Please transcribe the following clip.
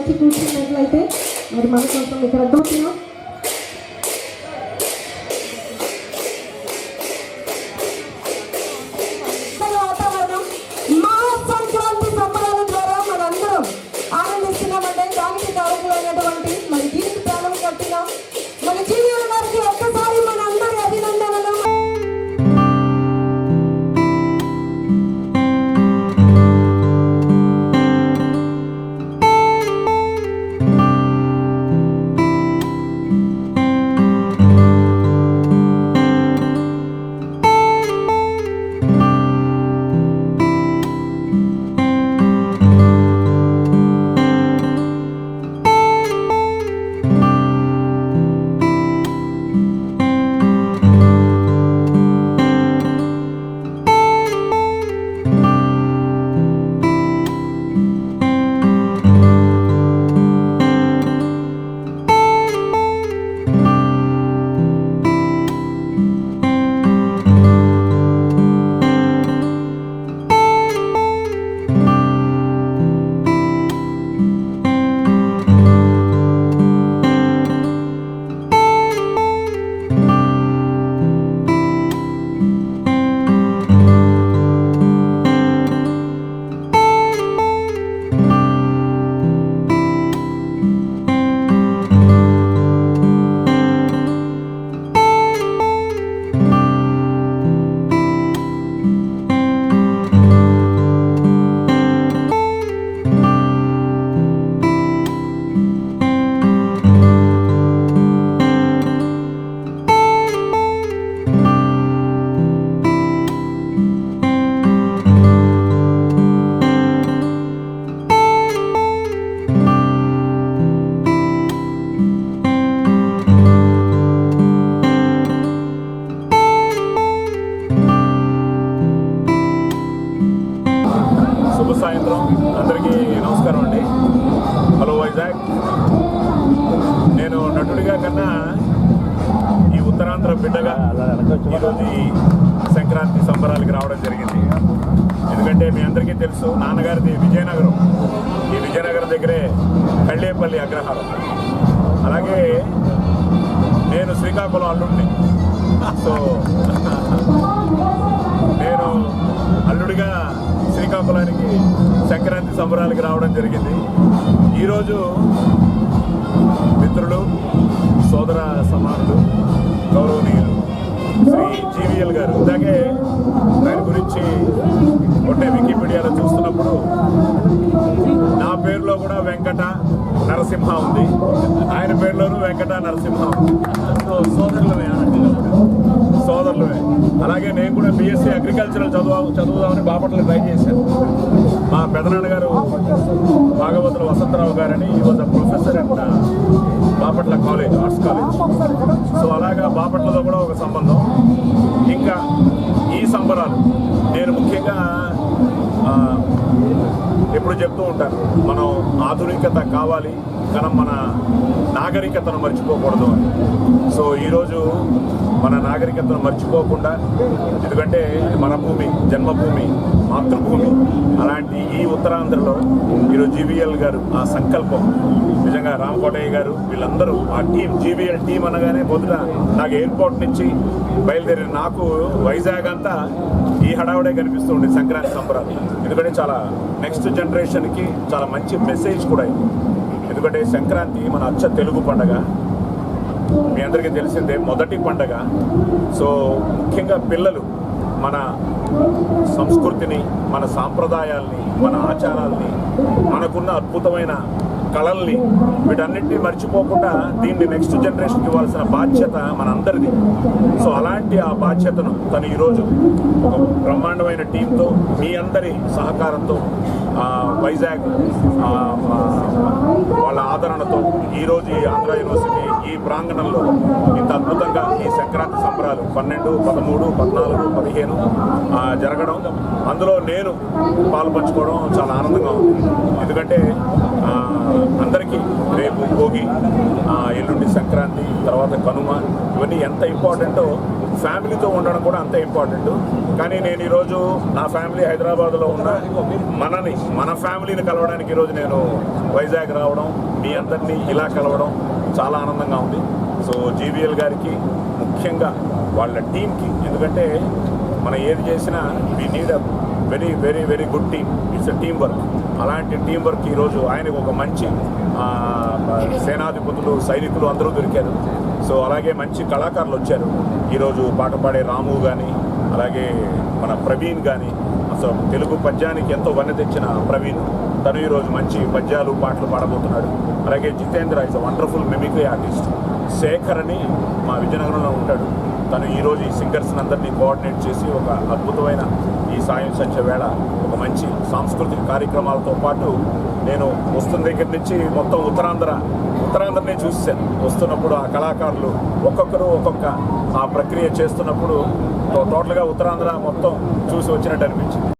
వచ్చి కూర్చున్నట్లయితే మరి మన కోసం ఇక్కడ అడ్డుతున్నాం. వాతావరణం మా సంక్రాంతి సంబరాల ద్వారా మనందరం ఆనందిస్తున్నామంటే దానికి కారకులైనటువంటి మరి దీనికి ప్రాణం కట్టిన మన జీవన గారికి ఒక్కసారి మన అందరి అభినందనలు. శుభ సాయంత్రం అందరికీ నమస్కారం అండి. హలో వైజాగ్. నేను నటుడిగా కన్నా ఈ ఉత్తరాంధ్ర బిడ్డగా ఈరోజు ఈ సంక్రాంతి సంబరాలకి రావడం జరిగింది. ఎందుకంటే మీ అందరికీ తెలుసు నాన్నగారిది విజయనగరం. ఈ విజయనగరం దగ్గరే కళ్ళేపల్లి అగ్రహారం. అలాగే నేను శ్రీకాకుళం అల్లుడిని. సో నేను అల్లుడిగా శ్రీకాకుళానికి సంక్రాంతి సంబరాలకి రావడం జరిగింది. ఈరోజు మిత్రులు, సోదర సమానులు, గౌరవనీయులు శ్రీ జీవీఎల్ గారు, ఇలాగే ఆయన గురించి కొట్టే వికీపీడియాలో చూస్తున్నప్పుడు నా పేరులో కూడా వెంకట నరసింహ ఉంది, ఆయన పేరులోనూ వెంకట నరసింహ ఉంది. సో సోదరులమే. అలాగే నేను కూడా బీఎస్సీ అగ్రికల్చరల్ చదువుదామని బాపట్ల ట్రై చేశాను. మా పెదనాన్న గారు భాగవతుల వసంతరావు గారని ఈ was a professor at Bapatla college, arts college. So అలాగా బాపట్లతో కూడా ఒక సంబంధం. ఇంకా ఈ సంబరాలు నేను ముఖ్యంగా ఎప్పుడు చెప్తూ ఉంటాను, మనం ఆధునికత కావాలి కానీ మన నాగరికతను మర్చిపోకూడదు అని. సో ఈరోజు మన నాగరికతను మర్చిపోకుండా, ఎందుకంటే మన భూమి, జన్మభూమి, మాతృభూమి, అలాంటి ఈ ఉత్తరాంధ్రలో ఈరోజు జీవీఎల్ గారు ఆ సంకల్పం, నిజంగా రామకోటయ్య గారు వీళ్ళందరూ ఆ టీం, జీవీఎల్ టీం అనగానే మొదట నాకు ఎయిర్పోర్ట్ నుంచి బయలుదేరిన నాకు వైజాగ్ అంతా ఈ హడావుడే కనిపిస్తూ ఉండేది సంక్రాంతి సంబరాలు. ఎందుకంటే చాలా నెక్స్ట్ జనరేషన్కి చాలా మంచి మెసేజ్ కూడా ఇది. ఎందుకంటే సంక్రాంతి మన అచ్చ తెలుగు పండగ, మీ అందరికీ తెలిసిందే మొదటి పండగ. సో ముఖ్యంగా పిల్లలు మన సంస్కృతిని, మన సాంప్రదాయాల్ని, మన ఆచారాల్ని, మనకున్న అద్భుతమైన కళల్ని, వీటన్నిటినీ మర్చిపోకుండా దీన్ని నెక్స్ట్ జనరేషన్కి ఇవ్వాల్సిన బాధ్యత మనందరిది. సో అలాంటి ఆ బాధ్యతను తను ఈరోజు ఒక బ్రహ్మాండమైన టీంతో, మీ అందరి సహకారంతో, వైజాగ్ వాళ్ళ ఆదరణతో ఈరోజు ఈ ఆంధ్ర యూనివర్సిటీ ఈ ప్రాంగణంలో ఇంత అద్భుతంగా ఈ సంక్రాంతి సంబరాలు 12, 13, 14, 15 జరగడం, అందులో నేను పాలు పంచుకోవడం చాలా ఆనందంగా ఉంది. ఎందుకంటే అందరికీ రేపు భోగి, ఎల్లుండి సంక్రాంతి, తర్వాత కనుమ, ఇవన్నీ ఎంత ఇంపార్టెంటో ఫ్యామిలీతో ఉండడం కూడా అంతే ఇంపార్టెంట్. కానీ నేను ఈరోజు నా ఫ్యామిలీ హైదరాబాద్లో ఉన్న మన ఫ్యామిలీని కలవడానికి ఈరోజు నేను వైజాగ్ రావడం, మీ అందరినీ ఇలా కలవడం చాలా ఆనందంగా ఉంది. సో జీవీఎల్ గారికి, ముఖ్యంగా వాళ్ళ టీంకి, ఎందుకంటే మనం ఏది చేసినా we need a very very very good team. It's a team work. అలాంటి టీం వర్క్ ఈరోజు ఆయనకు ఒక మంచి సేనాధిపతులు, సైనికులు అందరూ దొరికారు. సో అలాగే మంచి కళాకారులు వచ్చారు ఈరోజు. పాట పాడే రాము కానీ, అలాగే మన ప్రవీణ్ కానీ, అసలు తెలుగు పద్యానికి ఎంతో వన్నె తెచ్చిన ప్రవీణ్, తను ఈరోజు మంచి పద్యాలు పాటలు పాడబోతున్నాడు. అలాగే Jitendra is a wonderful mimicry artist. Shekhar అని మా విజయనగరంలో ఉంటాడు, తను ఈరోజు ఈ సింగర్స్ని అందరినీ కోఆర్డినేట్ చేసి ఒక అద్భుతమైన ఈ సాయం సంధ్య వేళ ఒక మంచి సాంస్కృతిక కార్యక్రమాలతో పాటు నేను వస్తున్న దగ్గర నుంచి మొత్తం ఉత్తరాంధ్రనే చూసాను. వస్తున్నప్పుడు ఆ కళాకారులు ఒక్కొక్కరు ఒక్కొక్క ఆ ప్రక్రియ చేస్తున్నప్పుడు టోటల్గా ఉత్తరాంధ్ర మొత్తం చూసి వచ్చినట్టు అనిపించింది.